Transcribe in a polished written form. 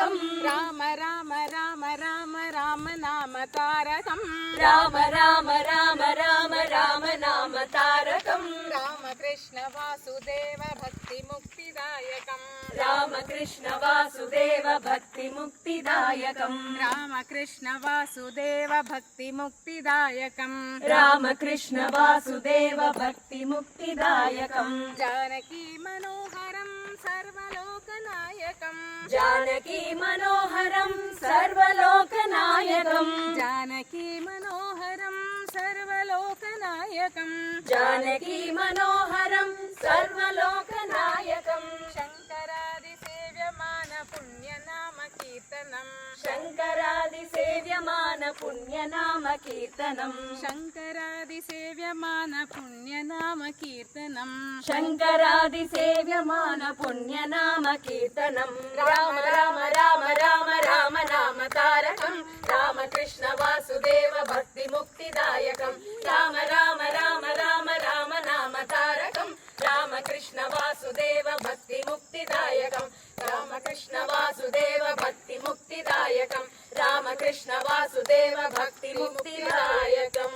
తారకం రామ రామ రామ రామ రామ నామ తారకం రామ రామ రామ రామ రామ నామ తారకం రామకృష్ణ వాసుదేవ భక్తి ముక్తిదాయకం రామకృష్ణ వాసుదేవ భక్తి ముక్తిదాయకం రామకృష్ణ వాసుదేవ భక్తి ముక్తిదాయకం రామకృష్ణ వాసుదేవ భక్తి ముక్తిదాయకం జానకీ మనోహరం సర్వలోకనాయకం జానకీ మనోహరం సర్వలోకనాయకం జానకీ మనోహరం సర్వలోకనాయకం జానకీ మనోహరం సర్వలోకనాయకం శంకరాది సేవ్యమాన పుణ్యనామ కీర్తనం శంకరాది సేవ్యమాన పుణ్యనామ కీర్తనం శంకరాది సేవ్యమాన పుణ్యనామ కీర్తనం శంకరాది సేవ్యమాన పుణ్యనామ కీర్తనం రామ రామ రామ రామ రామ నామ తారకం రామకృష్ణ వాసుదేవ భక్తి ముక్తిదాయకం రామ రామ రామ రామ రామ నామ తారకం రామకృష్ణ వాసుదేవ భక్తి ముక్తిదాయకం రామకృష్ణ వాసుదేవ భక్తి ముక్తిదాయకం రామకృష్ణ వాసుదేవ భక్తి ముక్తిదాయకం